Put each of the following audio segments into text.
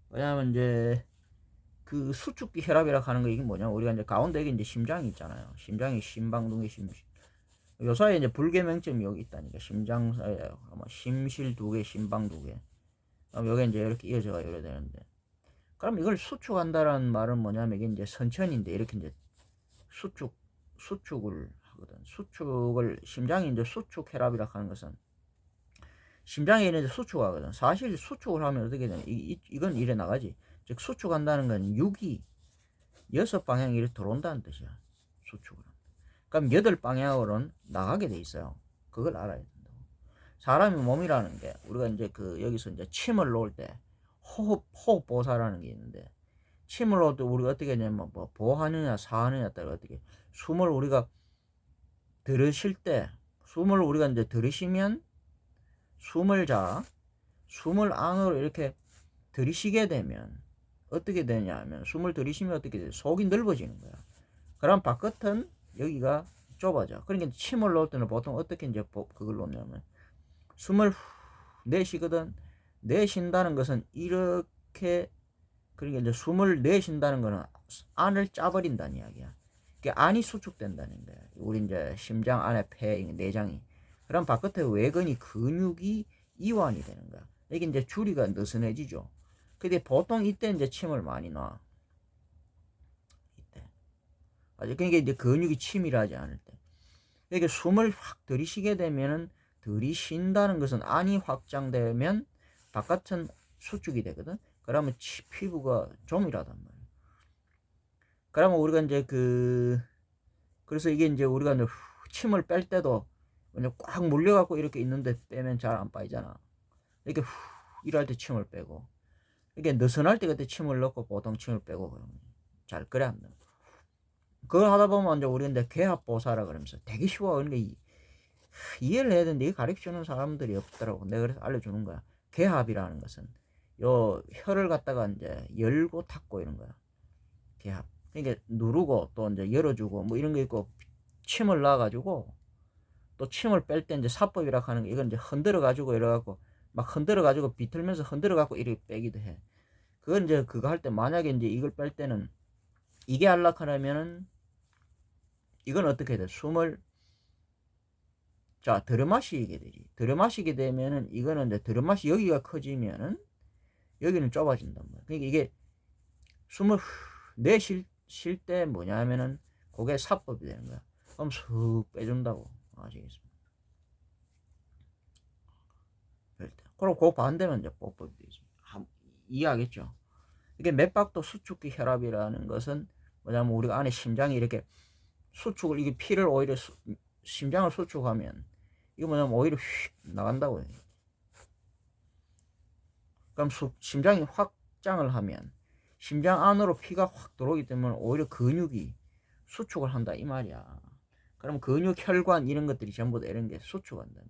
왜냐하면 이제 그 수축기 혈압이라 하는 거 이게 뭐냐? 우리가 이제 가운데 이게 이제 심장이 있잖아요. 심장이 심방둥이 요사이에 이제 불개명점이 여기 있다니까. 심장 사이에 아마 심실 두 개, 심방 두 개. 그럼 여기 이제 이렇게 이어져가 이래 되는데. 그럼 이걸 수축한다라는 말은 뭐냐면 이게 이제 선천인데 이렇게 이제 수축을 하거든. 수축을 심장이 이제 수축 혈압이라 하는 것은 심장이 이제 수축하거든. 사실 수축을 하면 어떻게 되냐? 이건 이래 나가지. 즉 수축한다는 건 6이 6방향이 이렇게 들어온다는 뜻이야. 수축을. 그럼 8방향으로는 나가게 돼 있어요. 그걸 알아야 된다고. 사람의 몸이라는 게 우리가 이제 그 여기서 이제 침을 놓을 때 호흡 보사라는 게 있는데 침을 놓을 때 우리가 어떻게 하냐면 뭐 보하느냐 사하느냐 따라 어떻게 숨을 우리가 들으실 때 숨을 우리가 이제 들으시면 숨을 안으로 이렇게 들이쉬게 되면 어떻게 되냐면 숨을 들이쉬면 어떻게 돼? 속이 넓어지는 거야. 그럼 바깥은 여기가 좁아져. 그러니까 침을 놓을 때는 보통 어떻게 이제 그걸 놓냐면 숨을 내쉬거든. 내쉰다는 것은 이렇게 그러니까 이제 숨을 내쉰다는 거는 안을 짜버린다는 이야기야. 그러니까 안이 수축된다는 거야. 우리 이제 심장 안에 폐, 내장이. 그럼 바깥에 외근이 근육이 이완이 되는 거야. 이게 이제 줄이가 느슨해지죠. 근데 보통 이때 이제 침을 많이 놔. 이때. 그러니까 이제 근육이 치밀하지 않을 때. 이렇게 숨을 확 들이쉬게 되면은 들이쉰다는 것은 안이 확장되면 바깥은 수축이 되거든. 그러면 피부가 좀이라단 말이야. 그러면 우리가 이제 그래서 이게 이제 우리가 이제 침을 뺄 때도 그냥 꽉 물려갖고 이렇게 있는데 빼면 잘 안 빠지잖아. 이렇게 일할 때 침을 빼고 이게 느슨할 때 그때 침을 넣고 보통 침을 빼고 그러면 잘 그래 안 돼. 그걸 하다 보면 이제 우리가 이제 괴합보사라 그러면서 되게 쉬워. 그러니까 이해를 해야 되는데 이게 가르쳐주는 사람들이 없더라고. 내가 그래서 알려주는 거야. 괴합이라는 것은 요 혀를 갖다가 이제 열고 닫고 이런 거야. 괴합. 그러니까 누르고 또 이제 열어주고 뭐 이런 거 있고 침을 놔가지고 또 침을 뺄 때 이제 사법이라 하는 게 이건 이제 흔들어 가지고 이래갖고 막 흔들어 가지고 비틀면서 흔들어 갖고 이렇게 빼기도 해. 그건 이제 그거 할 때 만약에 이제 이걸 뺄 때는 이게 안락하려면은 이건 어떻게 돼? 숨을 자 들어마시게 되지. 들어마시게 되면은 이거는 이제 들어마시 여기가 커지면은 여기는 좁아진단 말이야. 그러니까 이게 숨을 내쉴 때 뭐냐면은 그게 사법이 되는 거야. 그럼 쑥 빼준다고 아시겠습니까? 그럼 그 반대면 이제 뽀법이 되지. 이해하겠죠? 이게 맥박도 수축기 혈압이라는 것은 뭐냐면 우리가 안에 심장이 이렇게 수축을 이게 피를 오히려 심장을 수축하면 이거 뭐냐면 오히려 휙 나간다고 해요. 그럼 심장이 확장을 하면 심장 안으로 피가 확 들어오기 때문에 오히려 근육이 수축을 한다 이 말이야. 그럼 근육, 혈관 이런 것들이 전부 다 이런 게 수축한다.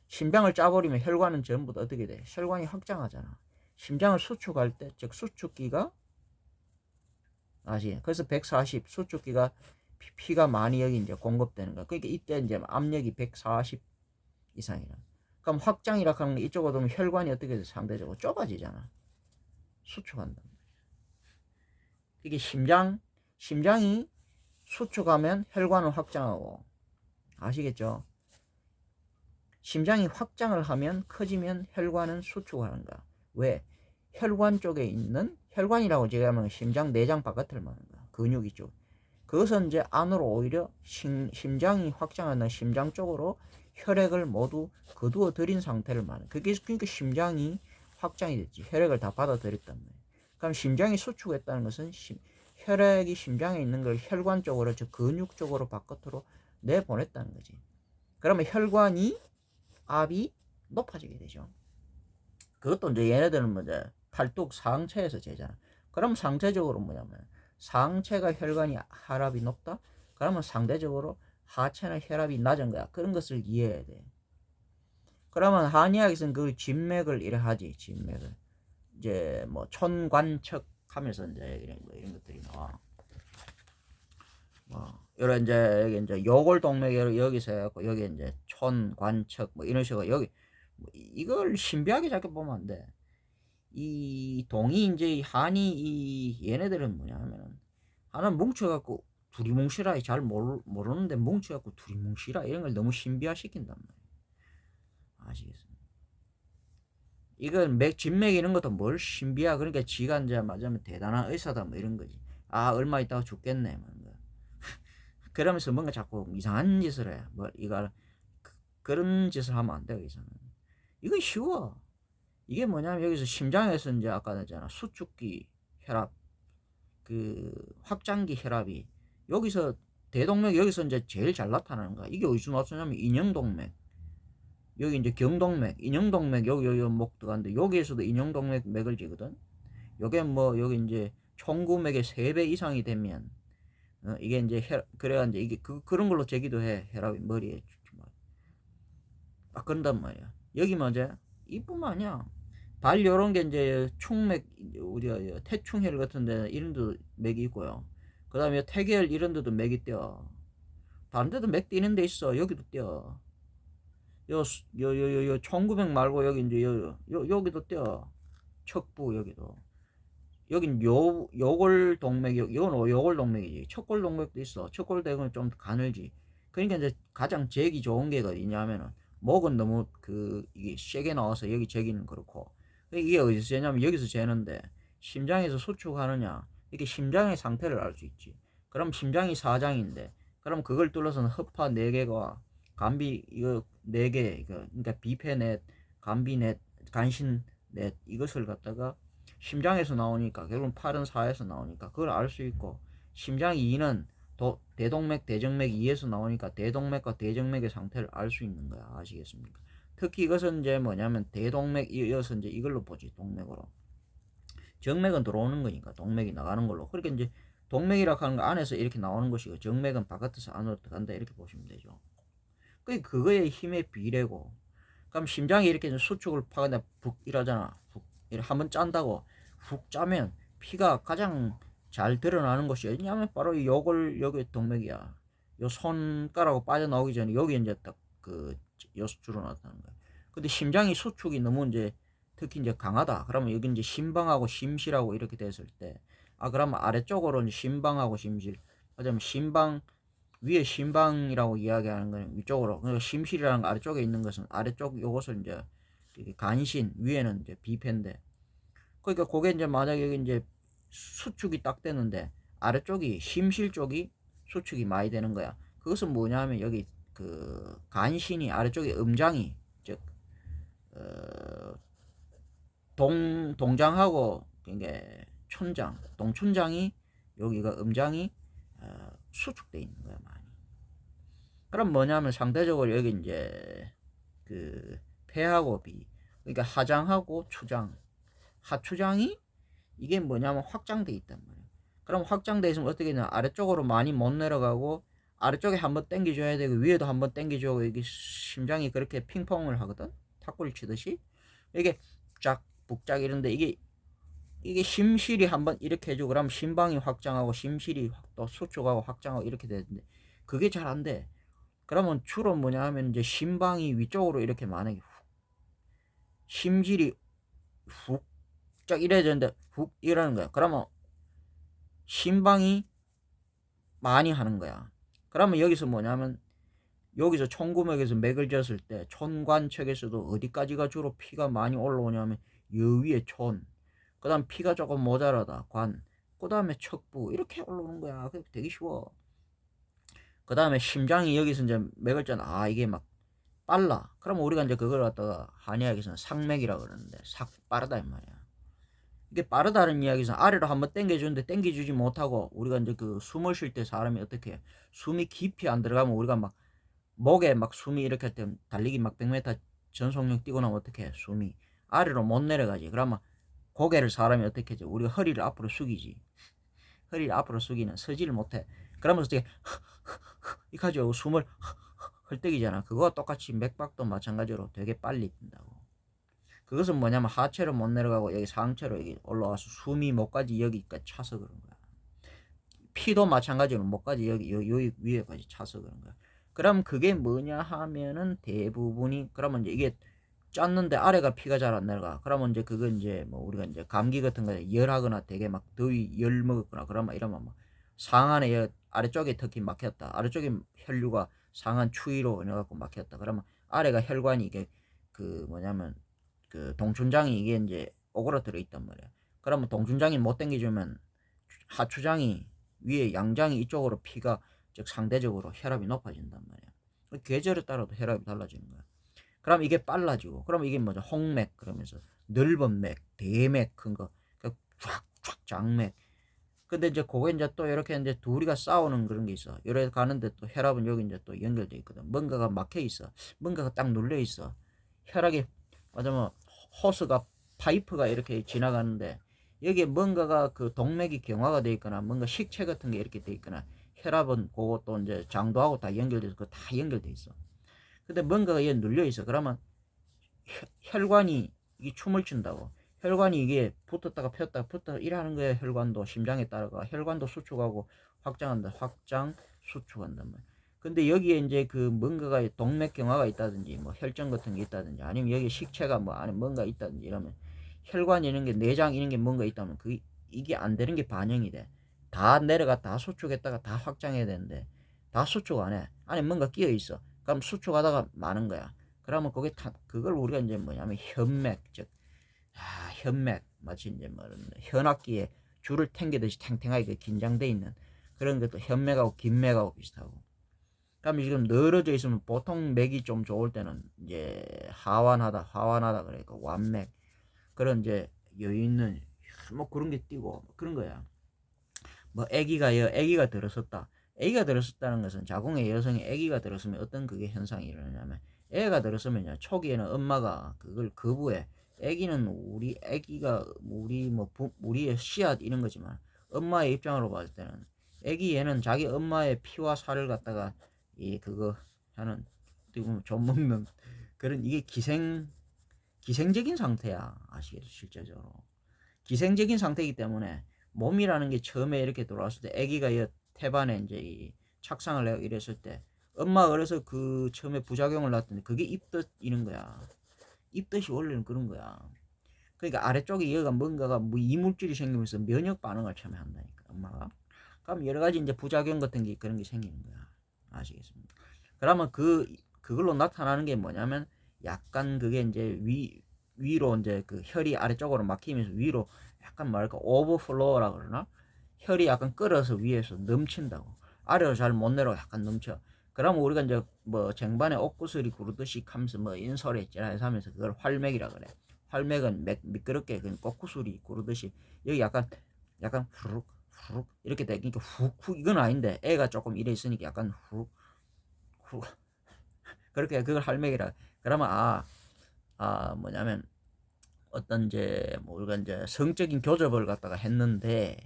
심장을 짜버리면 혈관은 전부 다 어떻게 돼? 혈관이 확장하잖아. 심장을 수축할 때, 즉 수축기가 아시. 그래서 140 수축기가 피가 많이 여기 이제 공급되는 거야. 그러니까 이때 이제 압력이 140 이상이라. 그럼 확장이라 하는 게 이쪽으로 오면 혈관이 어떻게 돼? 상대적으로 좁아지잖아. 수축한다. 이게 심장이 수축하면 혈관을 확장하고 아시겠죠? 심장이 확장을 하면 커지면 혈관은 수축하는 거야. 왜? 혈관 쪽에 있는 혈관이라고 제가 하면 심장 내장 바깥을 말하는 거야. 근육이 쪽. 그것은 이제 안으로 오히려 심장이 확장하는 심장 쪽으로 혈액을 모두 거두어 들인 상태를 말하는. 그게 그러니까 심장이 확장이 됐지. 혈액을 다 받아들였단 말이야. 그럼 심장이 수축했다는 것은 혈액이 심장에 있는 걸 혈관 쪽으로 즉 근육 쪽으로 바깥으로 내보냈다는 거지. 그러면 혈관이 압이 높아지게 되죠. 그것도 이제 얘네들은 뭐 이제 팔뚝 상체에서 재잖아. 그럼 상체적으로 뭐냐면 상체가 혈관이 혈압이 높다. 그러면 상대적으로 하체는 혈압이 낮은 거야. 그런 것을 이해해야 돼. 그러면 한의학에서는 그 진맥을 이래 하지. 진맥을 이제 뭐 촌관척 하면서 이제 이런 것들이 나와. 뭐 이런 이제 여기 이제 요골동맥 여기서 해갖고 여기 이제 촌관척 뭐 이런 식으로 여기 뭐 이걸 신비하게 자꾸 보면 안 돼. 이 동이 이제 한이 이 얘네들은 뭐냐 하면은 하나 뭉쳐갖고 둘이 뭉치라 잘 모르는데 뭉쳐갖고 둘이 뭉치라 이런 걸 너무 신비화시킨단 말이에요. 아시겠습니까? 이건 진맥 이런 것도 뭘 신비야. 그러니까 지가 이제 맞으면 대단한 의사다 뭐 이런 거지. 아 얼마 있다가 죽겠네 뭐. 그러면서 뭔가 자꾸 이상한 짓을 해. 뭐 이거 그런 짓을 하면 안 돼요. 이건 쉬워. 이게 뭐냐면 여기서 심장에서 이제 아까 했잖아 수축기 혈압 그 확장기 혈압이 여기서 대동맥 여기서 이제 제일 잘 나타나는 거야. 이게 어디서 나타나냐면 인형동맥 여기 이제 경동맥 인형동맥 여기 목 들어가는데 여기에서도 인형동맥 맥을 지거든. 요게 뭐 여기 이제 총구맥의 3배 이상이 되면 이게 이제 그래야 이제 이게 그런 걸로 재기도 해. 혈압이 머리에 막 그런단 말이야. 여기 맞아. 이뿐만 아니야. 발 요런 게 이제 충맥 우리가 태충혈 같은 데 이런 데도 맥이 있고요. 그 다음에 태계혈 이런 데도 맥이 뛰어. 다른 데도 맥 뛰는 데 있어. 여기도 뛰어. 요 총구맥 말고 여기 이제 여기도 뛰어. 척부 여기도. 여긴 요골 동맥, 이건 요골 동맥이지. 척골 동맥도 있어. 척골 동맥은 좀 가늘지. 그러니까 이제 가장 재기 좋은 게 어디냐면은 목은 너무 이게 세게 나와서 여기 재기는 그렇고. 이게 어디서 재냐면 여기서 재는데 심장에서 수축하느냐. 이게 심장의 상태를 알 수 있지. 그럼 심장이 사장인데 그럼 그걸 뚫어서는 허파 4개가 간비 이거 4개 그러니까 비패넷, 간비넷, 간신넷 이것을 갖다가 심장에서 나오니까 결국은 팔은 4에서 나오니까 그걸 알 수 있고 심장 2는 대동맥, 대정맥 2에서 나오니까 대동맥과 대정맥의 상태를 알 수 있는 거야. 아시겠습니까? 특히 이것은 이제 뭐냐면 대동맥 이어서 이제 이걸로 보지 동맥으로. 정맥은 들어오는 거니까 동맥이 나가는 걸로. 그렇게 이제 동맥이라 하는 거 안에서 이렇게 나오는 것이고 정맥은 바깥에서 안으로 들어간다 이렇게 보시면 되죠. 그거의 힘의 비례고. 그럼 심장이 이렇게 수축을 파는데 북 이러잖아. 북 이렇게 한번 짠다고 훅 짜면 피가 가장 잘 드러나는 것이 어디냐면 바로 이 요걸 여기 동맥이야. 요 손가락으로 빠져나오기 전에 여기 이제 딱 여수주로 나타나는 거야. 근데 심장이 수축이 너무 이제 특히 이제 강하다. 그러면 여기 이제 심방하고 심실하고 이렇게 됐을 때, 그러면 아래쪽으로 이제 심방하고 심실. 하자면 심방 위에 심방이라고 이야기하는 거는 위쪽으로. 그러니까 심실이라는 거 아래쪽에 있는 것은 아래쪽 요것을 이제 간신 위에는 이제 비패인데. 그러니까 그게 이제 만약에 여기 이제 수축이 딱 되는데 아래쪽이 심실 쪽이 수축이 많이 되는 거야. 그것은 뭐냐면 여기 간신이 아래쪽에 음장이 즉 동장하고 이게 촌장 동춘장이 여기가 음장이 수축돼 있는 거야 많이. 그럼 뭐냐면 상대적으로 여기 이제 폐하고 비 그러니까 하장하고 추장 하추장이 이게 뭐냐면 확장돼 있단 말이야. 그럼 확장돼 있으면 어떻게 되냐 아래쪽으로 많이 못 내려가고 아래쪽에 한번 당겨줘야 되고 위에도 한번 당겨주고 이게 심장이 그렇게 핑퐁을 하거든. 탁구를 치듯이 이게 쫙 북쫙 이런데 이게 심실이 한번 이렇게 해주고 그러면 심방이 확장하고 심실이 또 수축하고 확장하고 이렇게 되는데 그게 잘 안 돼. 그러면 주로 뭐냐 하면 이제 심방이 위쪽으로 이렇게 만약에 심실이 훅 쫙 이래야 되는데 훅 이러는 거야. 그러면 심방이 많이 하는 거야. 그러면 여기서 뭐냐면 여기서 총구맥에서 맥을 졌을 때 촌관측에서도 어디까지가 주로 피가 많이 올라오냐면 여 위에 촌, 그 다음 피가 조금 모자라다 관, 그 다음에 척부 이렇게 올라오는 거야. 그게 되게 쉬워. 그 다음에 심장이 여기서 이제 맥을 잖아. 이게 막 빨라. 그러면 우리가 이제 그걸 갖다가 한의학에서는 상맥이라고 그러는데 빠르다 이 말이야. 이게 빠르다는 이야기에서 아래로 한번 당겨주는데 당겨주지 못하고 우리가 이제 숨을 쉴 때 사람이 어떻게 해? 숨이 깊이 안 들어가면 우리가 막 목에 막 숨이 이렇게 할 때 달리기 막 100m 전속력 뛰고 나면 어떻게 해? 숨이 아래로 못 내려가지. 그러면 고개를 사람이 어떻게 하지? 우리가 허리를 앞으로 숙이지. 허리를 앞으로 숙이는 서지를 못해. 그러면서 어떻게 이렇게 하죠. 숨을 헐떡이잖아. 그거와 똑같이 맥박도 마찬가지로 되게 빨리 뛴다고. 그것은 뭐냐면 하체로 못 내려가고 여기 상체로 여기 올라와서 숨이 목까지 여기까지 차서 그런 거야. 피도 마찬가지로 목까지 여기 위에까지 차서 그런 거야. 그럼 그게 뭐냐 하면은 대부분이 그러면 이제 이게 짰는데 아래가 피가 잘 안 내려가. 그러면 이제 그건 이제 뭐 우리가 이제 감기 같은 거 열하거나 되게 막 더위 열 먹었거나 그러면 이러면 뭐 상안에 아래쪽에 특히 막혔다. 아래쪽에 혈류가 상한 추위로 인해갖고 막혔다. 그러면 아래가 혈관이 이게 그 뭐냐면 그 동춘장이 이게 이제 오그라들어 있단 말이야. 그러면 동춘장이 못 당겨주면 하추장이 위에 양장이 이쪽으로 피가 즉 상대적으로 혈압이 높아진단 말이야. 계절에 따라도 혈압이 달라지는 거야. 그럼 이게 빨라지고, 그럼 이게 뭐죠? 홍맥, 그러면서 넓은 맥, 대맥 큰 거, 쫙쫙 장맥. 근데 이제 그거 이제 또 이렇게 이제 둘이가 싸우는 그런 게 있어. 이래 가는데 또 혈압은 여기 이제 또 연결돼 있거든. 뭔가가 막혀 있어. 뭔가가 딱 눌려 있어. 혈압이 맞으면 호스가 파이프가 이렇게 지나가는데 여기에 뭔가가 그 동맥이 경화가 돼 있거나 뭔가 식체 같은 게 이렇게 돼 있거나 혈압은 그것도 이제 장도하고 다 연결돼서 그거 다 연결돼 있어. 근데 뭔가가 얘 눌려 있어. 그러면 혈관이 이게 춤을 춘다고. 혈관이 이게 붙었다가 폈다가 붙었다가 일하는 거야. 혈관도 심장에 따라가 혈관도 수축하고 확장한다. 확장 수축한단 말이야. 근데 여기에 이제 그 뭔가가 동맥경화가 있다든지 뭐 혈전 같은 게 있다든지 아니면 여기 식체가 뭐 안에 뭔가 있다든지 이러면 혈관 이런 게 내장 이런 게 뭔가 있다면 그 이게 안 되는 게 반영이 돼. 다 내려가 다 수축했다가 다 확장해야 되는데 다 수축 안 해. 안에 뭔가 끼어 있어. 그럼 수축하다가 마는 거야. 그러면 그게 그걸 우리가 이제 뭐냐면 현맥, 즉 현맥 마치 이제 뭐 현악기에 줄을 당기듯이 탱탱하게 그 긴장돼 있는 그런 것도 현맥하고 긴맥하고 비슷하고. 그럼 지금 늘어져 있으면 보통 맥이 좀 좋을 때는 이제 하완하다 그러니까 완맥 그런 이제 여유 있는 뭐 그런 게 뛰고 그런 거야. 뭐 아기가 들었었다. 아기가 들었었다는 것은 자궁의 여성이 아기가 들었으면 어떤 그게 현상이 일어나냐면 애가 들었으면요 초기에는 엄마가 그걸 거부해. 아기는 우리 아기가 우리의 씨앗 이런 거지만 엄마의 입장으로 봤을 때는 아기 얘는 자기 엄마의 피와 살을 갖다가 이 그거 하는 어떻게 보면 좀 먹는 그런 이게 기생적인 상태야. 아시겠죠 실제적으로 기생적인 상태이기 때문에 몸이라는 게 처음에 이렇게 돌아왔을 때 아기가 태반에 이제 착상을 해요. 이랬을 때 엄마 어려서 그 처음에 부작용을 낳았더니 그게 입덧 이런 거야. 입덧이 원래는 그런 거야. 그러니까 아래쪽에 얘가 뭔가가 뭐 이물질이 생기면서 면역 반응을 처음에 한다니까 엄마가. 그럼 여러 가지 이제 부작용 같은 게 그런 게 생기는 거야. 아시겠습니까? 그러면 그걸로 나타나는 게 뭐냐면 약간 그게 이제 위로 이제 그 혈이 아래쪽으로 막히면서 위로 약간 뭐랄까 오버플로우라 그러나 혈이 약간 끓어서 위에서 넘친다고 아래로 잘 못 내려가 약간 넘쳐. 그러면 우리가 이제 뭐 쟁반에 옥구슬이 구르듯이 하면서 뭐 인설에 있잖아 해서 하면서 그걸 활맥이라 그래. 활맥은 미끄럽게 그냥 옥구슬이 구르듯이 여기 약간 후룩 이렇게 돼. 그러니까 훅훅 이건 아닌데 애가 조금 이래 있으니까 약간 훅훅 그렇게 그걸 활맥이라. 그러면 뭐냐면 어떤 이제 뭐 우리가 이제 성적인 교접을 갖다가 했는데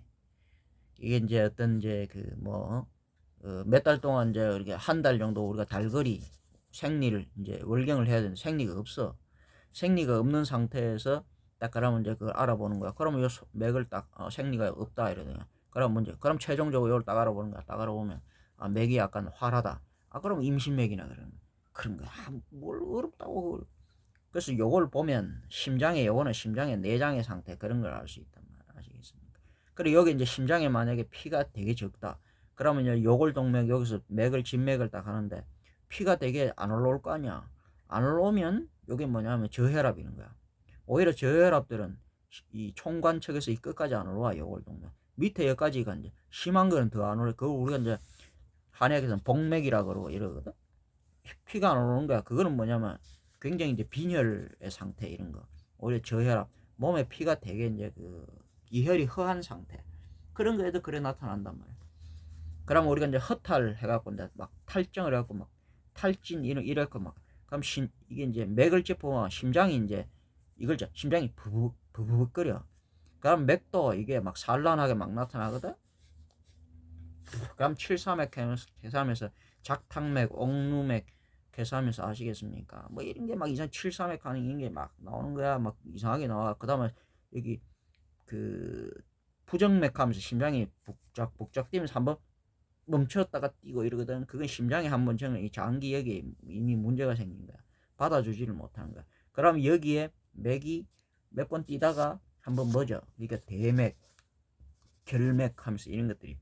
이게 이제 어떤 이제 그 뭐 몇 달 동안 이제 이렇게 한 달 정도 우리가 달거리 생리를 이제 월경을 해야 되는데 생리가 없어. 생리가 없는 상태에서 딱 그러면 이제 그걸 알아보는 거야. 그러면 요 맥을 딱 생리가 없다 이러냐. 그럼 최종적으로 이걸 딱 알아보는 거야. 딱 알아보면 맥이 약간 활하다. 그럼 임신맥이나 그런 거야. 뭘 어렵다고. 그래서 요걸 보면 요거는 심장의 내장의 상태 그런 걸 알 수 있단 말이야. 아시겠습니까? 그리고 여기 이제 심장에 만약에 피가 되게 적다. 그러면 요골 동맥 여기서 진맥을 딱 하는데 피가 되게 안 올라올 거 아니야. 안 올라오면 요게 뭐냐면 저혈압이는 거야. 오히려 저혈압들은 이 총관측에서 이 끝까지 안 올라와. 요골 동맥 밑에 여기까지가 이제 심한 거는 더 안 올라. 그걸 우리가 이제 한의학에서는 복맥이라 그러고 이러거든. 피가 안 오르는 거야. 그거는 뭐냐면 굉장히 이제 빈혈의 상태 이런 거. 오히려 저혈압, 몸에 피가 되게 이제 그 이혈이 허한 상태. 그런 거에도 그래 나타난단 말이야. 그러면 우리가 이제 허탈 해갖고 이제 막 탈정을 해갖고 막 탈진 이럴 거 막. 그럼 이게 이제 맥을 짚으면 심장이 이제 심장이 부부부거려. 그럼 맥도 이게 막 산란하게 막 나타나거든. 그럼 7사맥 해서 작탕맥, 옥루맥 계산하면서 아시겠습니까? 뭐 이런 게 막 이상 7사맥 하는 이런 게 막 나오는 거야. 막 이상하게 나와. 그다음에 여기 그 부정맥 하면서 심장이 북적 뛰면서 한번 멈췄다가 뛰고 이러거든. 그건 심장이 한번 정이 장기역에 이미 문제가 생긴 거야. 받아주지를 못하는 거야. 그럼 여기에 맥이 몇 번 뛰다가 한번 뭐죠? 그러니까 대맥, 결맥 하면서 이런 것들이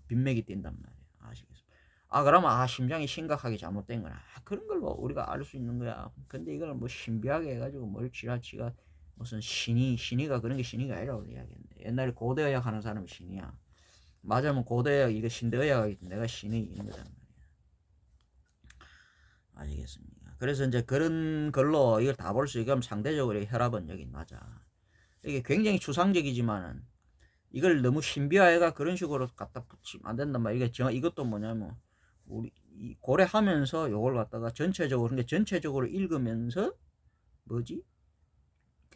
빈맥이 뛴단 말이에요. 아시겠습니까? 그러면 심장이 심각하게 잘못된 거나 그런 걸로 우리가 알 수 있는 거야. 근데 이걸 뭐 신비하게 해가지고 뭘 지라치가 무슨 신이가 그런 게 신이가 아니라고 이야기했는데, 옛날에 고대의학 하는 사람이 신이야. 맞으면 고대의학 이거 신대의학이기 때문에 내가 신이 있는 거단 말이야. 아시겠습니까? 그래서 이제 그런 걸로 이걸 다 볼 수 있으면 상대적으로 혈압은 여기 맞아. 이게 굉장히 추상적이지만은 이걸 너무 신비화해가 그런 식으로 갖다 붙이면 안 된단 말이야. 이것도 뭐냐면 우리 고려하면서 요걸 갖다가 전체적으로, 그러니까 전체적으로 읽으면서 뭐지?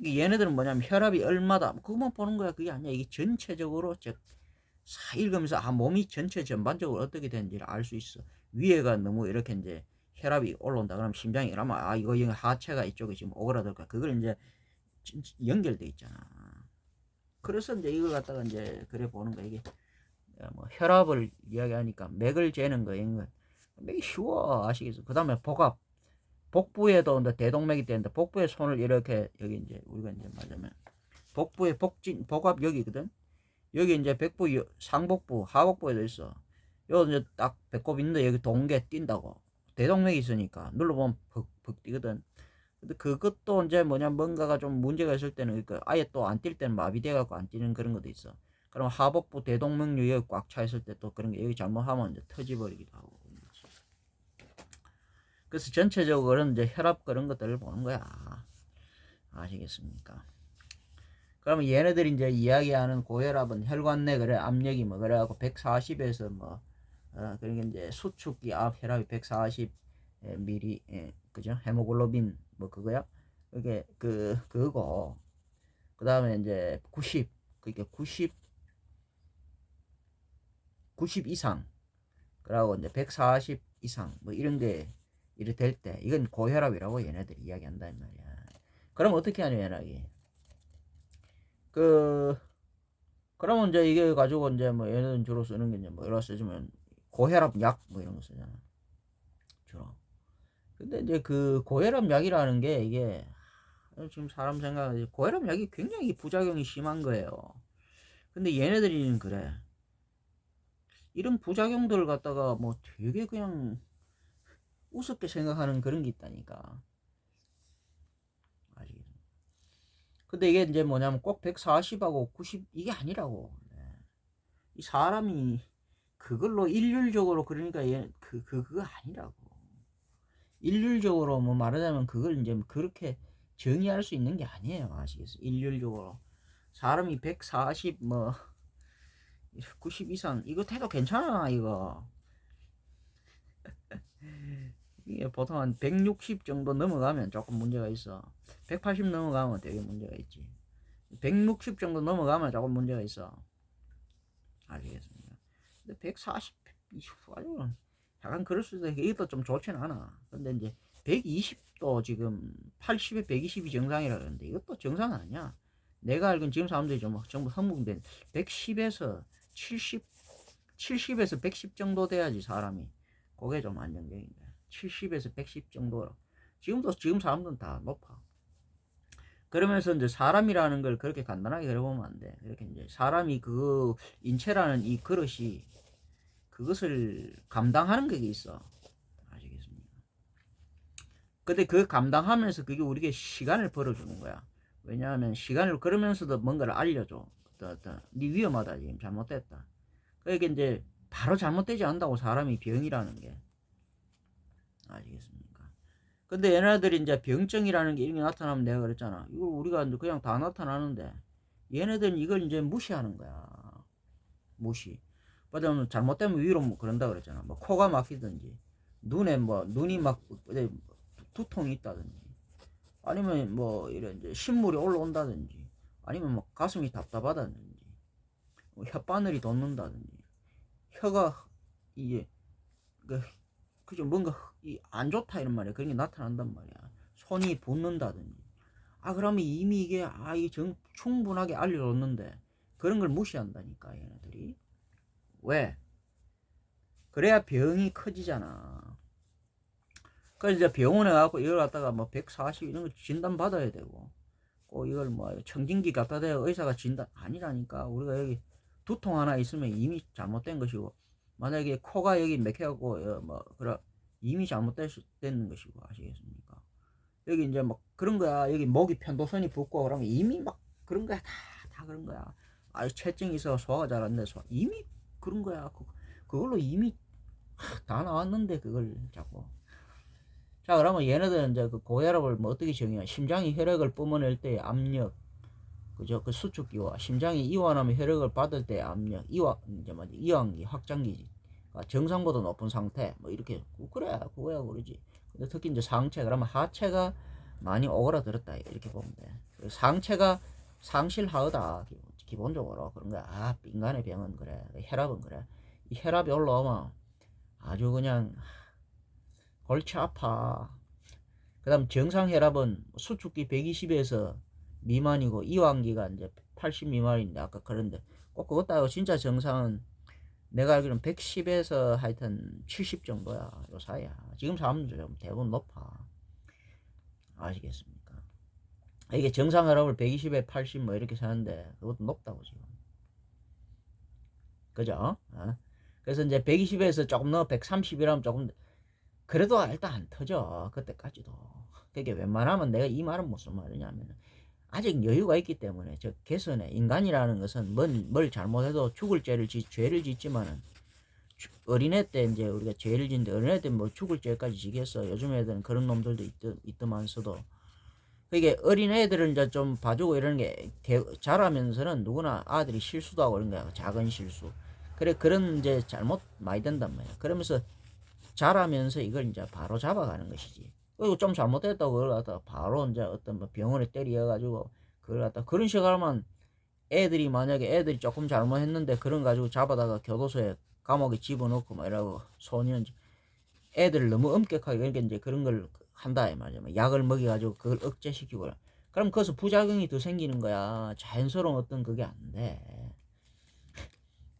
얘네들은 뭐냐면 혈압이 얼마다 그것만 보는 거야. 그게 아니야. 이게 전체적으로 읽으면서 몸이 전체 전반적으로 어떻게 되는지를 알 수 있어. 위에가 너무 이렇게 이제 혈압이 올라온다 그러면 심장이 그러면 이거 하체가 이쪽에 지금 오그라들까, 그걸 이제 연결돼 있잖아. 그래서 이제 이걸 갖다가 이제 그래 보는 거야. 이게 뭐 혈압을 이야기하니까 맥을 재는 거 이런 거 맥이 쉬워. 아시겠어? 그 다음에 복부에도 대동맥이 되는데 복부에 손을 이렇게 여기 이제 우리가 이제 맞으면 복부에 복압 여기거든. 여기 이제 백부 상복부 하복부에도 있어. 여기 이제 딱 배꼽 있는데 여기 동계 뛴다고. 대동맥이 있으니까 눌러보면 벅벅 뛰거든. 근데 그것도 이제 뭔가가 좀 문제가 있을 때는, 그러니까 아예 또 안 뛸 때는 마비돼 갖고 안 뛰는 그런 것도 있어. 그럼 하복부 대동맥류 여기 꽉 차 있을 때 또 그런 게 여기 잘못하면 이제 터져버리기도 하고. 그래서 전체적으로는 이제 혈압 그런 것들을 보는 거야. 아시겠습니까? 그러면 얘네들이 이제 이야기하는 고혈압은 혈관 내 그래 압력이 뭐 그래갖고 140에서 뭐 그러니까 이제 수축기 앞 혈압이 140 미리 그죠? 헤모글로빈 뭐 그거야. 그게 그거고, 그 다음에 이제 90 그러니까 90 이상, 그러고 이제 140 이상 뭐 이런 게 이래 될 때 이건 고혈압이라고 얘네들이 이야기한단 말이야. 그럼 어떻게 하냐 얘네들이. 그러면 이제 이게 가지고 이제 뭐 얘는 주로 쓰는 게 이제 뭐 여러 쓰지만 고혈압 약 뭐 이런 거 쓰잖아 주로. 근데 이제 그 고혈압 약이라는 게 이게 지금 사람 생각에 고혈압 약이 굉장히 부작용이 심한 거예요. 근데 얘네들이는 그래. 이런 부작용들을 갖다가 뭐 되게 그냥 우습게 생각하는 그런 게 있다니까. 아시겠죠? 근데 이게 이제 뭐냐면 꼭 140하고 90 이게 아니라고. 이 사람이 그걸로 일률적으로, 그러니까 그거 아니라고. 일률적으로 뭐 말하자면 그걸 이제 그렇게 정의할 수 있는 게 아니에요. 아시겠어요? 일률적으로 사람이 140 뭐 90 이상 이거 돼도 괜찮아. 이거 이게 보통 한 160 정도 넘어가면 조금 문제가 있어. 180 넘어가면 되게 문제가 있지. 160 정도 넘어가면 조금 문제가 있어. 아시겠습니까? 근데 140 아주 약간 그럴 수도 있고 이것도 좀 좋지는 않아. 근데 이제 120도 지금 80에 120이 정상이라 그러는데 이것도 정상 아니야. 내가 알기로는 지금 사람들이 전부 흥분된 110에서 70 70에서 110 정도 돼야지 사람이 그게 좀 안정적인 거야. 70에서 110 정도로. 지금 사람들은 다 높아. 그러면서 이제 사람이라는 걸 그렇게 간단하게 그려보면 안 돼. 이렇게 이제 사람이 그 인체라는 이 그릇이 그것을 감당하는 게 있어. 아시겠습니까? 근데 그 감당하면서 그게 우리에게 시간을 벌어주는 거야. 왜냐하면 시간을 그러면서도 뭔가를 알려줘. 네 위험하다 지금 잘못됐다. 그러니까 이제 바로 잘못되지 않는다고 사람이 병이라는 게. 아시겠습니까? 근데 얘네들이 이제 병증이라는 게 이런 게 나타나면 내가 그랬잖아. 이거 우리가 그냥 다 나타나는데 얘네들은 이걸 이제 무시하는 거야. 무시. 왜냐면 잘못되면 위로 뭐 그런다 그랬잖아. 뭐 코가 막히든지 눈에 뭐 눈이 막 두통이 있다든지 아니면 뭐 이런 이제 신물이 올라온다든지 아니면 뭐 가슴이 답답하다든지 뭐 혓바늘이 돋는다든지 혀가 이게 그죠 뭔가 안 좋다 이런 말이야. 그런 게 나타난단 말이야. 손이 붓는다든지. 그러면 이미 이게 충분하게 알려줬는데 그런 걸 무시한다니까 얘네들이. 왜? 그래야 병이 커지잖아. 그래서 이제 병원에 가고 이걸 갖다가 뭐 140 이런 거 진단 받아야 되고, 꼭 이걸 뭐 청진기 갖다 대야 의사가 진단 아니라니까. 우리가 여기 두통 하나 있으면 이미 잘못된 것이고, 만약에 코가 여기 맥혀갖고 뭐 그래 이미 잘못된 것이고, 아시겠습니까? 여기 이제 막 그런 거야. 여기 목이 편도선이 붓고 그러면 이미 막 그런 거야. 다 그런 거야. 아, 체증이 있어 소화가 잘 안 돼서 이미 그런 거야. 그걸로 이미 다 나왔는데 그걸 자꾸. 자, 그러면 얘네들은 이제 그 고혈압을 뭐 어떻게 정의해? 심장이 혈액을 뿜어낼 때의 압력, 그죠? 그 수축기와 심장이 이완하면 혈액을 받을 때의 압력, 이제 뭐지? 이완기, 확장기지. 그러니까 정상보다 높은 상태, 뭐 이렇게. 그래, 그거야 그러지. 근데 특히 이제 상체, 그러면 하체가 많이 오그라들었다. 이렇게 보면 돼. 상체가 상실하다. 기본적으로 그런 거야. 아, 인간의 병은 그래. 혈압은 그래. 이 혈압이 올라오면 아주 그냥 골치 아파. 그 다음 정상 혈압은 수축기 120에서 미만이고 이완기가 이제 80 미만인데 아까 그런데 꼭 그것도 아니고 진짜 정상은 내가 알기로는 110에서 하여튼 70 정도야. 요 사이야. 지금 사람들 좀 대부분 높아. 아시겠습니까? 이게 정상 혈압을 120에 80 뭐 이렇게 사는데 그것도 높다고 지금. 그죠? 어? 그래서 이제 120에서 조금 넘어 130이라면 조금 그래도 일단 안 터져. 그때까지도. 그게 웬만하면 내가 이 말은 무슨 말이냐면 아직 여유가 있기 때문에 저 개선해. 인간이라는 것은 뭘 잘못해도 죽을 죄를 짓지만은 어린애 때 이제 우리가 죄를 짓는데 어린애 때 뭐 죽을 죄까지 지겠어. 요즘 애들은 그런 놈들도 있더만서도 그게 어린애들은 이제 좀 봐주고 이러는 게 자라면서는 누구나 아들이 실수도 하고 이런 거야. 작은 실수. 그래 그런 이제 잘못 많이 된단 말이야. 그러면서 자라면서 이걸 이제 바로 잡아가는 것이지. 그리고 좀 잘못했다고 그걸 갖다 바로 이제 어떤 뭐 병원에 때려가지고 그걸 갖다 그런 식으로 하면 애들이 만약에 애들이 조금 잘못했는데 그런 가지고 잡아다가 교도소에 감옥에 집어넣고 막 이러고 소년 애들을 너무 엄격하게 그러니까 이제 그런 걸 한다 이 말이야. 약을 먹여가지고 그걸 억제시키고 그럼 거기서 부작용이 더 생기는 거야. 자연스러운 어떤 그게 안 돼.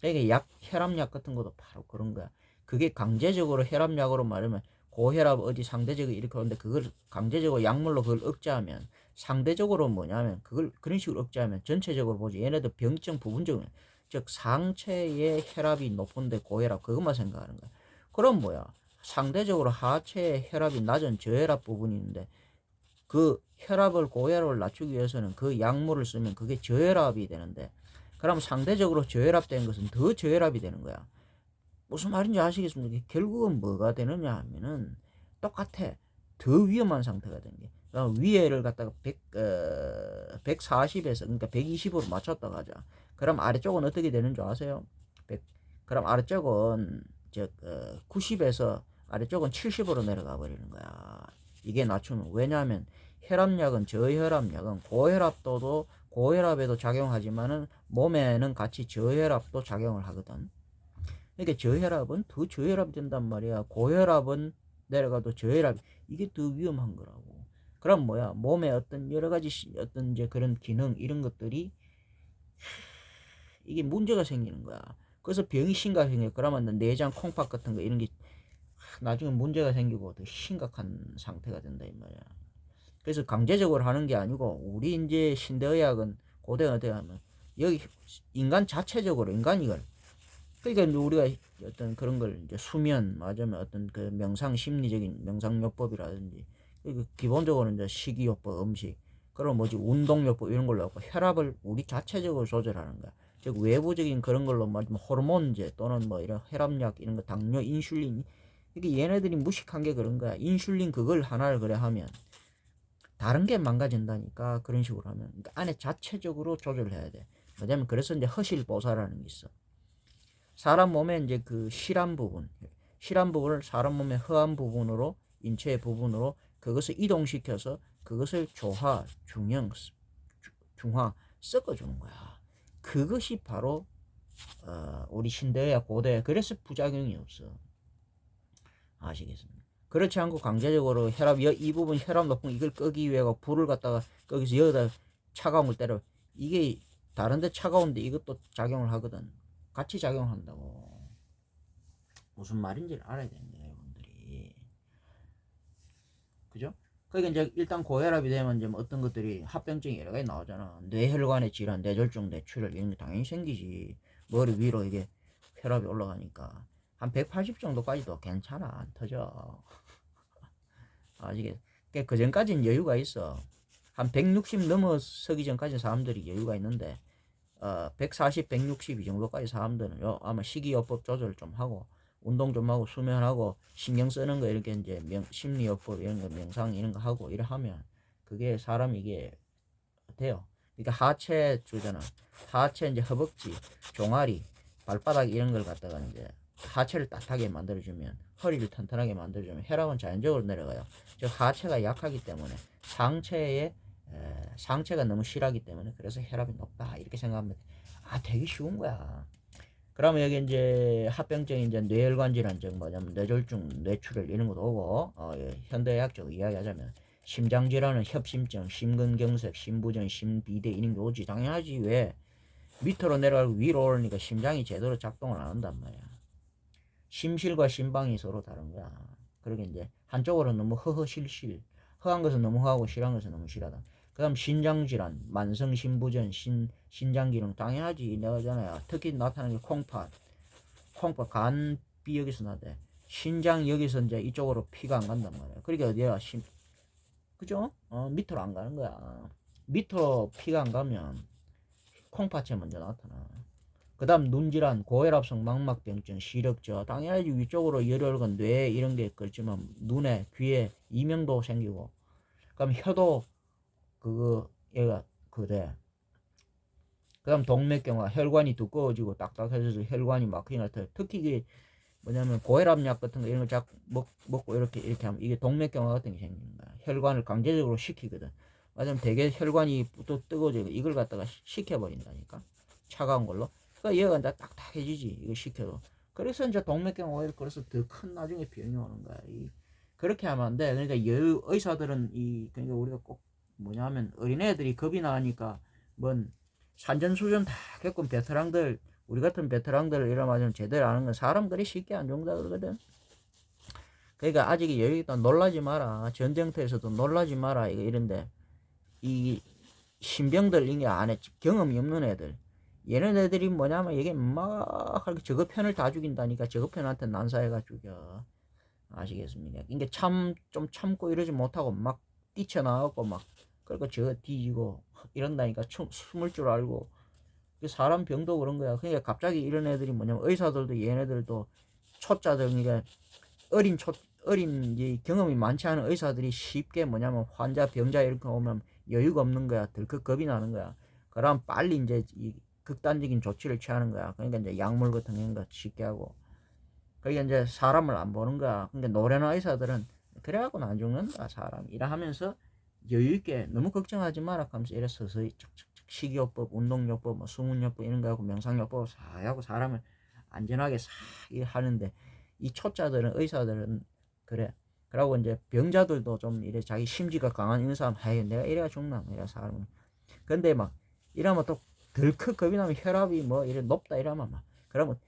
그러니까 혈압약 같은 것도 바로 그런 거야. 그게 강제적으로 혈압약으로 말하면 고혈압 어디 상대적으로 이렇게 오는데 그걸 강제적으로 약물로 그걸 억제하면 상대적으로 뭐냐면 그걸 그런 식으로 억제하면 전체적으로 보지 얘네들 병증 부분적으로 즉 상체의 혈압이 높은데 고혈압 그것만 생각하는 거야. 그럼 뭐야? 상대적으로 하체의 혈압이 낮은 저혈압 부분이 있는데 그 혈압을 고혈압을 낮추기 위해서는 그 약물을 쓰면 그게 저혈압이 되는데 그럼 상대적으로 저혈압된 것은 더 저혈압이 되는 거야. 무슨 말인지 아시겠습니까? 결국은 뭐가 되느냐 하면은 똑같아. 더 위험한 상태가 되는 게. 위에를 갖다가 140에서 그러니까 120으로 맞췄다 가자. 그럼 아래쪽은 어떻게 되는 줄 아세요? 100, 그럼 아래쪽은 90에서 아래쪽은 70으로 내려가 버리는 거야. 이게 낮추면 왜냐하면 혈압약은 저혈압약은 고혈압에도 작용하지만은 몸에는 같이 저혈압도 작용을 하거든. 그러니까 저혈압은 더 저혈압 된단 말이야. 고혈압은 내려가도 저혈압 이게 더 위험한 거라고. 그럼 뭐야? 몸에 어떤 여러 가지 어떤 이제 그런 기능 이런 것들이 이게 문제가 생기는 거야. 그래서 병이 심각해요. 그러면 내장 콩팥 같은 거 이런 게 나중에 문제가 생기고 더 심각한 상태가 된다 이 말이야. 그래서 강제적으로 하는 게 아니고 우리 이제 신대의학은 고대 어떻게 하면 여기 인간 자체적으로 인간이걸 그러니까 우리가 어떤 그런 걸 이제 수면 맞으면 어떤 그 명상 심리적인 명상요법이라든지 기본적으로 이제 식이요법 음식 그런 뭐지 운동요법 이런 걸로 하고 혈압을 우리 자체적으로 조절하는 거야. 즉 외부적인 그런 걸로 말하면 호르몬제 또는 뭐 이런 혈압약 이런 거 당뇨 인슐린 이게 얘네들이 무식한 게 그런 거야. 인슐린 그걸 하나를 그래 하면 다른 게 망가진다니까 그런 식으로 하면 그러니까 안에 자체적으로 조절을 해야 돼. 왜냐면 그래서 이제 허실보사라는 게 있어. 사람 몸에 이제 그 실한 부분을 사람 몸의 허한 부분으로 인체의 부분으로 그것을 이동시켜서 그것을 중화 섞어주는 거야. 그것이 바로 우리 신대야 고대 그래서 부작용이 없어. 아시겠습니까? 그렇지 않고 강제적으로 이 부분 혈압 높은 이걸 끄기 위해 불을 갖다가 거기서 여기다 차가운 걸 때려 이게 다른데 차가운데 이것도 작용을 하거든. 같이 작용한다고. 무슨 말인지를 알아야 되는 거예요, 여러분들이. 그죠? 그러니까 이제 일단 고혈압이 되면 이제 뭐 어떤 것들이 합병증이 여러 가지 나오잖아. 뇌혈관의 질환, 뇌졸중, 뇌출혈 이런 게 당연히 생기지. 머리 위로 이게 혈압이 올라가니까 한 180 정도까지도 괜찮아. 안 터져. 아시겠? 그 전까지는 여유가 있어. 한 160 넘어서기 전까지 사람들이 여유가 있는데 140, 160 이 정도까지 사람들은 아마 식이요법 조절 좀 하고 운동 좀 하고 수면하고 신경 쓰는 거 이렇게 이제 심리요법 이런 거 명상 이런 거 하고 이래 하면 그게 사람 이게 돼요. 그러니까 하체 주잖아. 하체 이제 허벅지, 종아리, 발바닥 이런 걸 갖다가 이제 하체를 따뜻하게 만들어주면 허리를 튼튼하게 만들어주면 혈압은 자연적으로 내려가요. 즉 하체가 약하기 때문에 상체가 너무 실하기 때문에 그래서 혈압이 높다 이렇게 생각하면 되게 쉬운 거야. 그러면 여기 이제 합병증 이제 뇌혈관 질환 즉 뭐냐면 뇌졸중, 뇌출혈 이런 것도 오고 현대의학적으로 이야기하자면 심장 질환은 협심증, 심근경색, 심부전, 심비대 이런 게 오지. 당연하지. 왜? 밑으로 내려가고 위로 오르니까 심장이 제대로 작동을 안 한단 말이야. 심실과 심방이 서로 다른 거야. 그러게 이제 한쪽으로는 너무 허허실실, 허한 것은 너무 허하고 실한 것은 너무 실하다. 그 다음 신장질환, 만성심부전, 신장기능 당연하지. 내가 잖아요. 특히 나타나는 게 콩팥 간비 여기서 나대. 신장 여기서 이제 이쪽으로 피가 안 간단 말이야. 그러니까 어디야? 그죠? 밑으로 안 가는 거야. 밑으로 피가 안 가면 콩팥에 먼저 나타나. 그 다음 눈질환, 고혈압성 망막병증, 시력저 당연하지. 위쪽으로 열혈관, 뇌 이런 게 그렇지만 눈에, 귀에 이명도 생기고 그럼 혀도 얘가 그래. 그 다음 동맥경화, 혈관이 두꺼워지고 딱딱해져서 혈관이 막히게 나타나요. 특히 이게 뭐냐면 고혈압약 같은 거 이런 거 자꾸 먹고 이렇게 하면 이게 동맥경화 같은 게 생기는 거야. 혈관을 강제적으로 식히거든. 맞으면 되게 혈관이 또 뜨거워지고 이걸 갖다가 식혀버린다니까. 차가운 걸로. 그러니까 얘가 이제 딱딱해지지. 이거 식혀도. 그래서 이제 동맥경화가 그래서 더 큰 나중에 병이 오는 거야. 그렇게 하면 안 돼. 그러니까 의사들은 그러니까 우리가 꼭 뭐냐면 어린애들이 겁이 나니까 뭔 산전수전 다 겪은 베테랑들 우리 같은 베테랑들 이러면 제대로 아는 건 사람들이 쉽게 안 죽는다 그러거든. 그러니까 아직 여기 있다 놀라지 마라. 전쟁터에서도 놀라지 마라. 이런데 이 신병들 이게 안 해. 경험이 없는 애들. 얘네들이 뭐냐면 이게 막 저거 편을 다 죽인다니까. 저거 편한테 난사해가 죽여. 아시겠습니까? 이게 좀 참고 이러지 못하고 막 뛰쳐나가고 막 그러니까 저 뒤지고 이런다니까 숨을 줄 알고 사람 병도 그런 거야. 그러니까 갑자기 이런 애들이 뭐냐면 의사들도 얘네들도 초짜들 그러니까 어린 이제 경험이 많지 않은 의사들이 쉽게 뭐냐면 환자 병자 이렇게 오면 여유가 없는 거야. 덜컥 겁이 나는 거야. 그럼 빨리 이제 이 극단적인 조치를 취하는 거야. 그러니까 이제 약물 같은 거 쉽게 하고. 그러니까 이제 사람을 안 보는 거야. 그러니까 노련한 의사들은 그래갖고는 안 죽는다 사람. 이라 하면서 여유 있게 너무 걱정하지 마라 하면서 이래 서서히 식이요법, 운동요법, 뭐 수문요법 이런 거 하고 명상요법 싹 하고 사람을 안전하게 싹 하는데 이 초짜들은 의사들은 그래. 그러고 이제 병자들도 좀 이래 자기 심지가 강한 이런 사람 하여 내가 이래가 죽나 이래 사람은. 근데 막 이러면 또 덜컥 겁이 나면 혈압이 뭐 이래 높다 이러면 막 그러면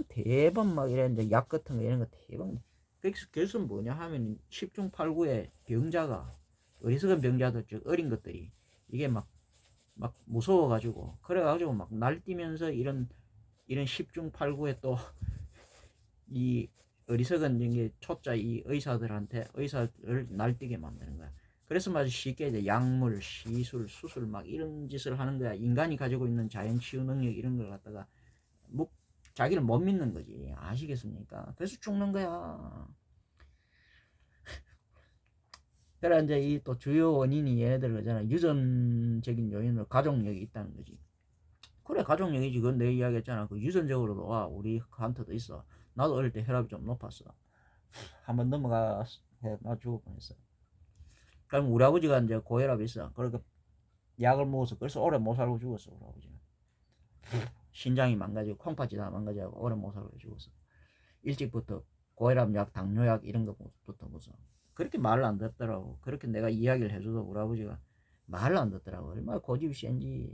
대번 막 이래 이제 약 같은 거 이런 거 대번. 그래서 뭐냐 하면 10중 8구의 병자가 어리석은 병자들 즉 어린 것들이 이게 막 무서워가지고 그래가지고 막 날뛰면서 이런 10중 8구에 또 이 어리석은 게 초짜 이 의사를 날뛰게 만드는 거야. 그래서 마주 쉽게 이제 약물, 시술, 수술 막 이런 짓을 하는 거야. 인간이 가지고 있는 자연 치유 능력 이런 걸 갖다가 자기를 못 믿는 거지. 아시겠습니까? 그래서 죽는 거야. 그래 이제 이 또 주요 원인이 얘네들 그잖아. 유전적인 요인으로 가족력이 있다는 거지. 그래 가족력이지. 그건 내 이야기 했잖아. 그 유전적으로도 와 우리한테도 있어. 나도 어릴 때 혈압이 좀 높았어. 한번 넘어가 나 죽을 뻔했어. 그럼 우리 아버지가 이제 고혈압이 있어. 그러니까 약을 먹어서 그래서 오래 못 살고 죽었어. 우리 아버지는. 신장이 망가지고 콩팥이 다 망가지고 오래 못 살고 죽었어. 일찍부터 고혈압약, 당뇨약 이런 거부터 무슨 그렇게 말을 안 듣더라고. 그렇게 내가 이야기를 해줘도 우리 아버지가 말을 안 듣더라고. 얼마나 고집이 센지.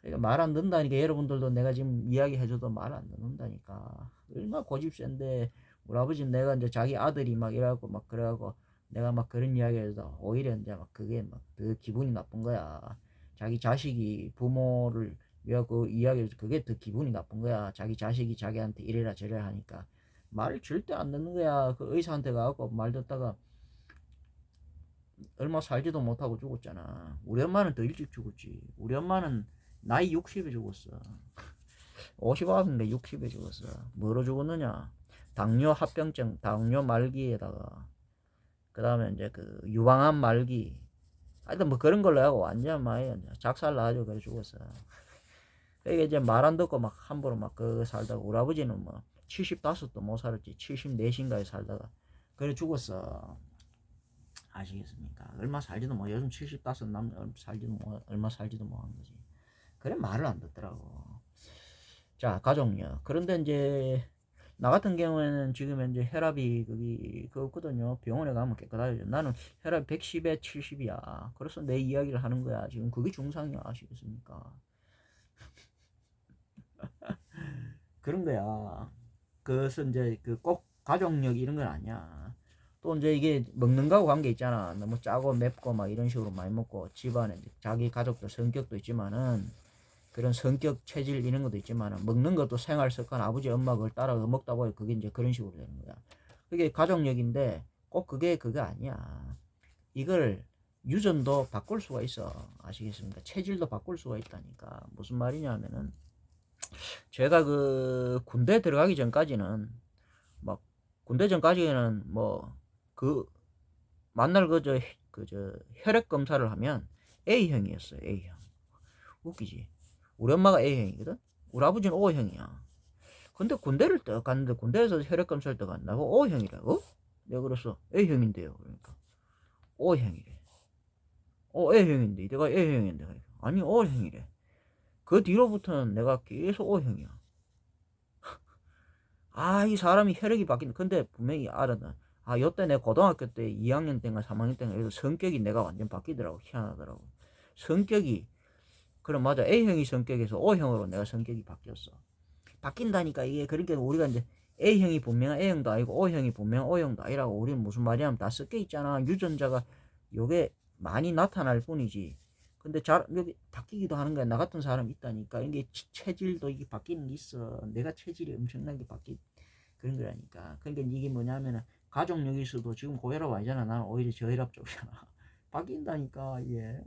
그러니까 말 안 듣는다니까 여러분들도 내가 지금 이야기 해줘도 말 안 듣는다니까. 얼마나 고집 센데 우리 아버지는 내가 이제 자기 아들이 막 이래갖고 막 그래갖고 내가 막 그런 이야기해서 오히려 이제 막 그게 막 더 기분이 나쁜 거야. 자기 자식이 부모를 그 이야기해서 그게 더 기분이 나쁜 거야. 자기 자식이 자기한테 이래라 저래라 하니까 말을 절대 안 듣는 거야. 그 의사한테 가고 말 듣다가 얼마 살지도 못하고 죽었잖아. 우리 엄마는 더 일찍 죽었지. 우리 엄마는 나이 60에 죽었어. 50인데 60에 죽었어. 뭐로 죽었느냐? 당뇨 합병증, 당뇨 말기에다가 그 다음에 이제 그 유방암 말기. 하여튼 뭐 그런 걸로 하고 완전 막 작살 나가지고 그래 죽었어. 그러니까 이제 말 안 듣고 막 함부로 막 그 살다가 우리 아버지는 뭐 75도 못 살았지. 74인가에 살다가 그래 죽었어. 아시겠습니까? 얼마 살지도 뭐 요즘 75 살지도 뭐 얼마 살지도 못한 거지. 그래 말을 안 듣더라고. 자, 가족력. 그런데 이제 나 같은 경우에는 지금 현재 혈압이 그거 없거든요. 병원에 가면 깨끗하죠. 나는 혈압 110에 70이야. 그래서 내 이야기를 하는 거야. 지금 그게 중상이야. 아시겠습니까? 그런 거야. 그래서 이제 그 꼭 가족력 이런 건 아니야. 또 이제 이게 먹는 거하고 관계 있잖아. 너무 짜고 맵고 막 이런 식으로 많이 먹고 집안에 자기 가족들 성격도 있지만은 그런 성격 체질 이런 것도 있지만은 먹는 것도 생활 습관 아버지 엄마 그걸 따라 먹다 보니 그게 이제 그런 식으로 되는 거야. 그게 가족력인데 꼭 그게 그거 아니야. 이걸 유전도 바꿀 수가 있어. 아시겠습니까? 체질도 바꿀 수가 있다니까. 무슨 말이냐면은 제가 그 군대 들어가기 전까지는 막 군대 전까지는 뭐 그 만날 그저 혈액 검사를 하면 A형이었어요. A형. 웃기지. 우리 엄마가 A형이거든. 우리 아버지는 O형이야. 근데 군대를 딱 갔는데 군대에서 혈액 검사를 딱 간다고 O형이라고? 내가 그랬어. A형인데요. 그러니까 O형이래. A형인데 내가 A형인데 아니 O형이래. 그 뒤로부터는 내가 계속 O형이야. 아, 이 사람이 혈액이 바뀐다. 근데 분명히 알았다. 아, 요때 내 고등학교 때 2학년 때인가 3학년 때인가 그래서 성격이 내가 완전 바뀌더라고. 희한하더라고. 성격이 그럼 맞아. A형이 성격에서 O형으로 내가 성격이 바뀌었어. 바뀐다니까 이게. 그러니까 우리가 이제 A형이 분명 A형도 아니고 O형이 분명 O형도 아니라고. 우리는 무슨 말이냐면 다 섞여 있잖아. 유전자가 요게 많이 나타날 뿐이지. 근데 잘 여기 바뀌기도 하는 거야. 나 같은 사람 있다니까. 이게 체질도 이게 바뀌는 게 있어. 내가 체질이 엄청나게 그런 거라니까. 그러니까 이게 뭐냐면은 가족력에서도 지금 고혈압 아니잖아. 나는 오히려 저혈압 쪽이잖아. 바뀐다니까 이게.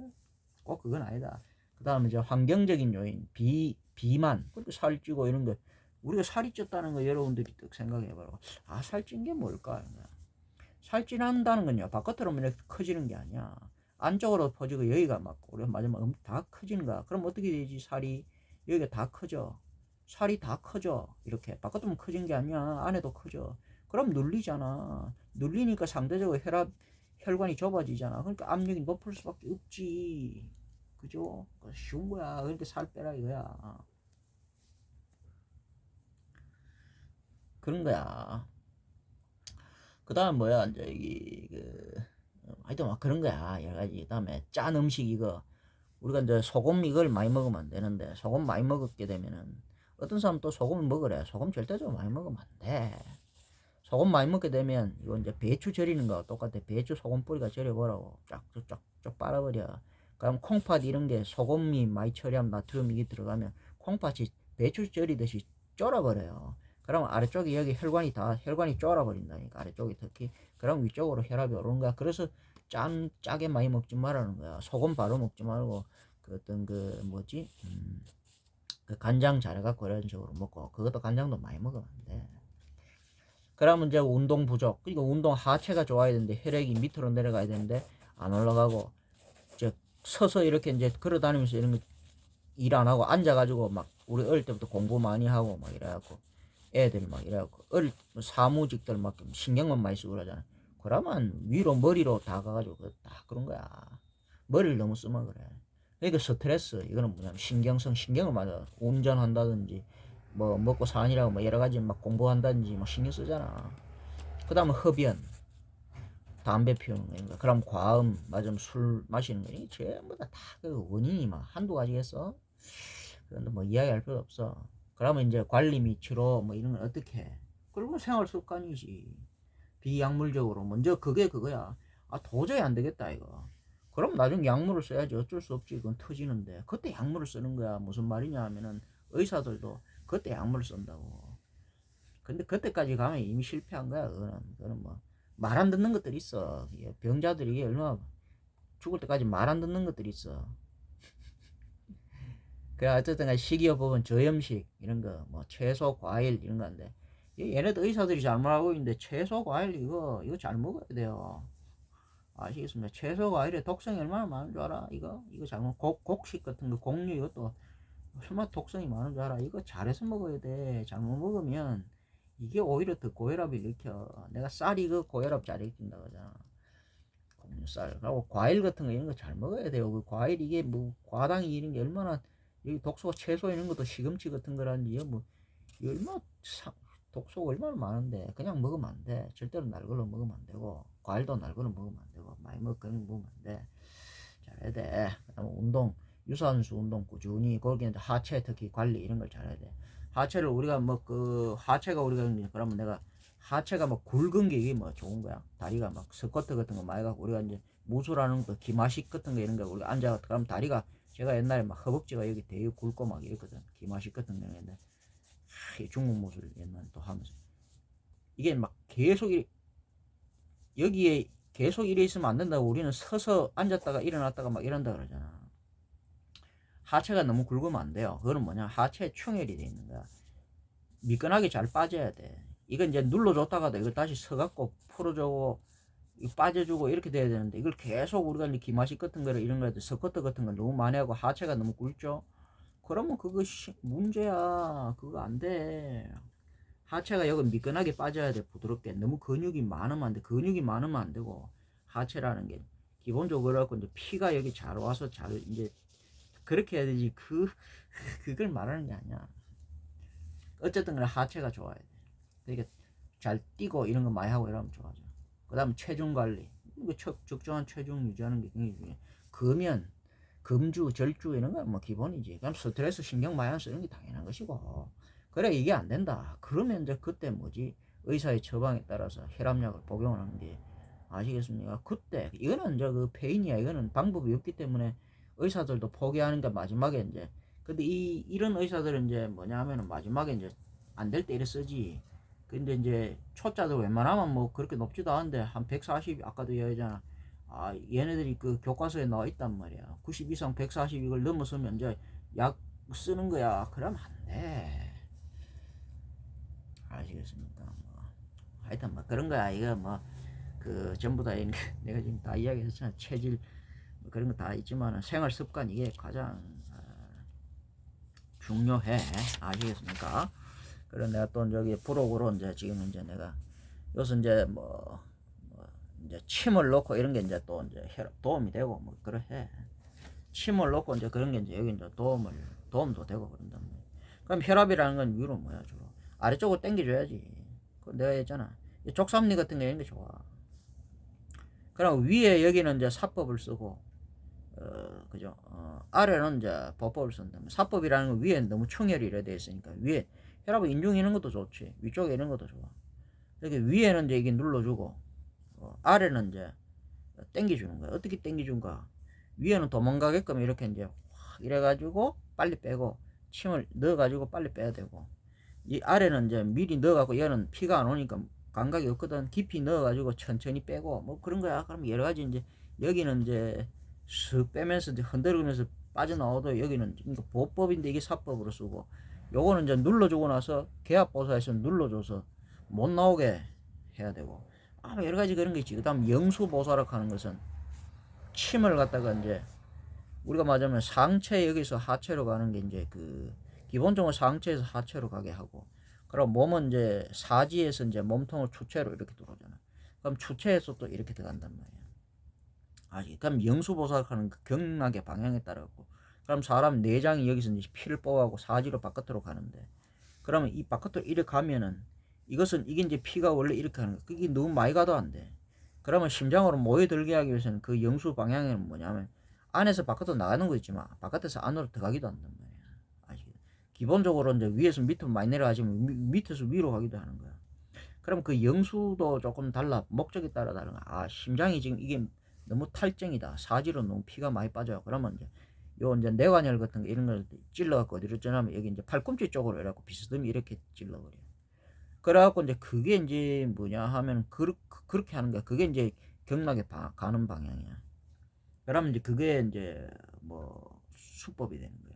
꼭 그건 아니다. 그 다음에 이제 환경적인 요인, 비만, 그렇게 살찌고 이런 거. 우리가 살이 쪘다는 거 여러분들이 딱 생각해봐라. 아, 살찐 게 뭘까? 살찐한다는 건요, 바깥으로 이렇게 커지는 게 아니야. 안쪽으로 퍼지고 여기가 막, 우리가 마지막 다 커지는 거야. 그럼 어떻게 되지, 살이? 여기가 다 커져. 살이 다 커져. 이렇게. 바깥으로 커진 게 아니야. 안에도 커져. 그럼 눌리잖아. 눌리니까 상대적으로 혈관이 좁아지잖아. 그러니까 압력이 높을 수밖에 없지. 그죠? 쉬운 거야. 그러니까 살 빼라 이거야. 그런 거야. 그 다음 뭐야, 이제, 하여튼 막 그런 거야. 여러 가지. 그 다음에 짠 음식 이거. 우리가 이제 소금 이걸 많이 먹으면 안 되는데, 소금 많이 먹게 되면은, 어떤 사람 또 소금을 먹으래. 소금 절대적으로 많이 먹으면 안 돼. 소금 많이 먹게 되면, 이거 이제 배추 절이는 거와 똑같아. 배추 소금 뿌리가 절여보라고. 쫙쫙쫙 빨아버려. 그럼 콩팥 이런 게 소금이 많이 처리하면 나트륨 이게 들어가면 콩팥이 배추 절이듯이 쫄아버려요. 그럼 아래쪽에 여기 혈관이 쫄아버린다니까. 아래쪽이 특히. 그럼 위쪽으로 혈압이 오르는 거야. 그래서 짜게 많이 먹지 말라는 거야. 소금 바로 먹지 말고 그 어떤 그 뭐지? 그 간장 잘해갖고 이런 식으로 먹고 그것도 간장도 많이 먹으면 안 돼. 그러면 이제 운동 부족. 그러니까 운동 하체가 좋아야 되는데 혈액이 밑으로 내려가야 되는데 안 올라가고 이제 서서 이렇게 이제 걸어 다니면서 이런 거 일 안 하고 앉아가지고 막 우리 어릴 때부터 공부 많이 하고 막 이래갖고 애들 막 이래갖고 사무직들 막 신경만 많이 쓰고 그러잖아. 그러면 위로 머리로 다 가가지고 다 그런 거야. 머리를 너무 쓰면 그래. 그러니까 스트레스 이거는 뭐냐면 신경을 맞아. 운전한다든지 뭐 먹고 사니라고 뭐 여러 가지 막 공부한다든지 막 신경 쓰잖아. 그 다음에 흡연, 담배 피우는 거니까. 그럼 과음, 맞으면 술 마시는 거. 이게 전부 다 그 원인이 막 한두 가지겠어? 그런데 뭐 이야기할 필요 없어. 그러면 이제 관리 및 치료 뭐 이런 건 어떻게 해? 그리고 생활 습관이지. 비약물적으로 먼저 그게 그거야. 아 도저히 안 되겠다 이거. 그럼 나중에 약물을 써야지. 어쩔 수 없지. 그건 터지는데 그때 약물을 쓰는 거야. 무슨 말이냐 하면은 의사들도 그때 약물을 쓴다고. 근데 그때까지 가면 이미 실패한 거야. 그거는 뭐 말 안 듣는 것들이 있어. 병자들이 얼마나 죽을 때까지 말 안 듣는 것들이 있어. 그 어쨌든 식이요법은 저염식 이런 거 뭐 채소 과일 이런 건데 얘네들 의사들이 잘못하고 있는데 채소 과일 이거 잘 먹어야 돼요. 아시겠습니까? 채소 과일의 독성이 얼마나 많은 줄 알아? 이거 잘못 곡식 같은 거 곡류 이것도 얼마나 독성이 많은 줄 알아? 이거 잘해서 먹어야 돼. 잘못 먹으면 이게 오히려 더 고혈압을 일으켜. 내가 쌀이 그 고혈압 잘 일으킨다고 하잖아. 곡류쌀. 그리고 과일 같은 거 이런 거 잘 먹어야 돼요. 그 과일 이게 뭐 과당이 이런 게 얼마나 여기 독소 채소 이런 것도 시금치 같은 거라는지 뭐 얼마나 독소가 얼마나 많은데 그냥 먹으면 안 돼. 절대로 날 걸로 먹으면 안 되고 과일도 날 걸로 먹으면 안 되고 많이 먹으면 안 돼. 잘해야 돼. 그다음에 운동 유산소 운동 꾸준히 거기에 하체 특히 관리 이런 걸 잘해야 돼. 하체를 우리가 뭐 그 하체가 우리가 그러면 내가 하체가 뭐 굵은 게 이게 뭐 좋은 거야. 다리가 막 스쿼트 같은 거 많이 가고 우리가 이제 무술하는 거 기마식 같은 거 이런 거 우리가 앉아 그러면 다리가 제가 옛날에 막 허벅지가 여기 되게 굵고 막 이랬거든. 기마식 같은 거 했는데 중국 무술 옛날에 또 하면서 이게 막 계속 여기에 계속 이래 있으면 안 된다고. 우리는 서서 앉았다가 일어났다가 막 이런다 그러잖아. 하체가 너무 굵으면 안 돼요. 그거는 뭐냐 하체에 충혈이 돼 있는 거야. 미끈하게 잘 빠져야 돼. 이건 이제 눌러줬다가도 이걸 다시 서갖고 풀어주고 빠져주고 이렇게 돼야 되는데 이걸 계속 우리가 이제 기마식 같은 거를 이런 거 스쿼트 같은 거 너무 많이 하고 하체가 너무 굵죠. 그러면 그거 문제야. 그거 안 돼. 하체가 여기 미끈하게 빠져야 돼. 부드럽게. 너무 근육이 많으면 안 돼. 근육이 많으면 안 되고 하체라는 게 기본적으로 이제 피가 여기 잘 와서 잘 이제 그렇게 해야 되지. 그걸 말하는 게 아니야. 어쨌든 간에 하체가 좋아야 돼. 그러니까 잘 뛰고 이런 거 많이 하고 이러면 좋아져. 그 다음 체중 관리. 적정한 체중 유지하는 게 굉장히 중요해. 금연, 금주, 절주 이런 건 뭐 기본이지. 그럼 스트레스 신경 많이 안 쓰는 게 당연한 것이고. 그래 이게 안 된다. 그러면 이제 그때 뭐지? 의사의 처방에 따라서 혈압약을 복용을 하는 게 아시겠습니까? 그때 이거는 이제 그 페인이야. 이거는 방법이 없기 때문에 의사들도 포기하는 게 마지막에 이제 근데 이런 의사들은 이제 뭐냐 하면은 마지막에 이제 안 될 때 이래 쓰지. 근데 이제 초짜들 웬만하면 뭐 그렇게 높지도 않은데 한 140 아까도 얘기했잖아. 아 얘네들이 그 교과서에 나와 있단 말이야. 90 이상 140 이걸 넘어서면 이제 약 쓰는 거야. 그러면 안 돼. 아시겠습니까? 뭐 하여튼 뭐 그런 거야. 이거 뭐 그 전부 다 내가 지금 다 이야기했잖아. 체질 뭐 그런 거 다 있지만 생활 습관 이게 가장 중요해. 아시겠습니까? 그래 내가 또 저기 부록으로 이제 지금 이제 내가 여기서 이제 뭐 이제 침을 넣고 이런 게 이제 또 이제 도움이 되고 뭐 그래. 침을 넣고 이제 그런 게 이제 여기 이제 도움도 되고 그런단 말이야. 그럼 혈압이라는 건 위로 뭐야 주로 아래쪽으로 당겨줘야지. 그 내가 했잖아. 족삼리 같은 게 이런 게 좋아. 그럼 위에 여기는 이제 사법을 쓰고 그죠? 아래는 이제 법법을 쓴다. 사법이라는 건 위에 너무 충혈이 이래 돼 있으니까 위에 혈압을 인중 이런 것도 좋지. 위쪽에 이런 것도 좋아. 이렇게 위에는 이제 이게 눌러주고 아래는 이제 당겨주는 거야. 어떻게 당겨준가? 위에는 도망가게끔 이렇게 이제 확 이래가지고 빨리 빼고 침을 넣어가지고 빨리 빼야 되고 이 아래는 이제 미리 넣어갖고 얘는 피가 안 오니까 감각이 없거든. 깊이 넣어가지고 천천히 빼고 뭐 그런 거야. 그럼 여러 가지 이제 여기는 이제 슥 빼면서 이제 흔들면서 빠져나오도 여기는 그러니까 보법인데 이게 사법으로 쓰고 요거는 이제 눌러주고 나서 계합보사에서 눌러줘서 못 나오게 해야 되고 여러 가지 그런 게 있지. 그 다음 영수보사락 하는 것은 침을 갖다가 이제 우리가 말하자면 상체 여기서 하체로 가는 게 이제 그 기본적으로 상체에서 하체로 가게 하고 그럼 몸은 이제 사지에서 이제 몸통을 추체로 이렇게 들어오잖아. 그럼 추체에서 또 이렇게 들어간단 말이야. 그럼 영수보살하는 그 경락의 방향에 따라고 그럼 사람 내장이 여기서 이제 피를 뽑아가고 사지로 바깥으로 가는데 그러면 이 바깥으로 이렇게 가면은 이게 이제 피가 원래 이렇게 하는 거야. 그게 너무 많이 가도 안 돼. 그러면 심장으로 모여들게 하기 위해서는 그 영수 방향에는 뭐냐면 안에서 바깥으로 나가는 거 있지만 바깥에서 안으로 들어가기도 한단 말이야. 기본적으로 이제 위에서 밑으로 많이 내려가지만 밑에서 위로 가기도 하는 거야. 그럼 그 영수도 조금 달라. 목적에 따라 다른 거야. 아, 심장이 지금 이게 너무 탈증이다. 사지로 너무 피가 많이 빠져요. 그러면 이제 요 이제 뇌관열 같은 거 이런 걸 찔러갖고 어디로 찌냐면 여기 이제 팔꿈치 쪽으로 이래갖고 비스듬히 이렇게 찔러버려. 그래갖고 이제 그게 이제 뭐냐 하면 그렇게 하는 거야. 그게 이제 경락에 가는 방향이야. 그러면 이제 그게 이제 뭐 수법이 되는 거야.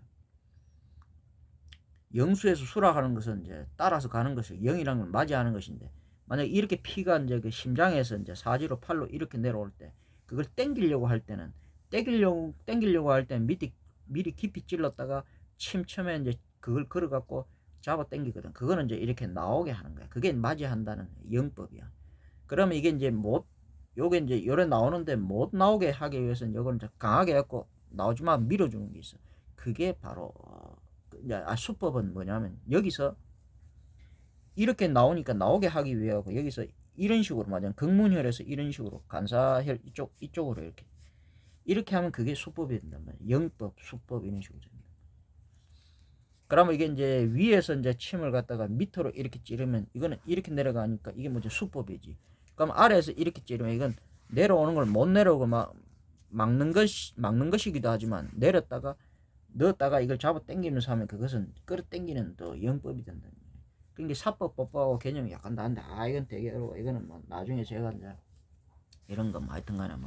영수에서 수락하는 것은 이제 따라서 가는 것이 영이라는 걸 맞이하는 것인데, 만약 이렇게 피가 이제 그 심장에서 이제 사지로 팔로 이렇게 내려올 때 그걸 땡기려고 할 때는 땡기려고 할 때는 미리 깊이 찔렀다가 침첨에 이제 그걸 걸어갖고 잡아 당기거든. 그거는 이제 이렇게 나오게 하는 거야. 그게 맞이한다는 영법이야. 그러면 이게 이제 못, 요게 이제 요래 나오는데 못 나오게 하기 위해서는 요걸 이제 강하게 해갖고 나오지만 밀어주는 게 있어. 그게 바로 이제 수법은 뭐냐면 여기서 이렇게 나오니까 나오게 하기 위하고 여기서 이런 식으로 맞아. 극문혈에서 이런 식으로 간사혈 이쪽으로 이렇게 하면 그게 수법이 된단 말이야. 영법, 수법 이런 식으로 됩니다. 그러면 이게 이제 위에서 이제 침을 갖다가 밑으로 이렇게 찌르면 이거는 이렇게 내려가니까 이게 뭐지 수법이지. 그럼 아래에서 이렇게 찌르면 이건 내려오는 걸 못 내려오고 막는 것이기도 하지만 내렸다가 넣었다가 이걸 잡아 당기면서 하면 그것은 끌어당기는 또 영법이 된다. 그러니까 사법 법하고 개념이 약간 다른데 이건 되게 어려워. 이거는 뭐 나중에 제가 이제 이런 거 뭐 하여튼간에 뭐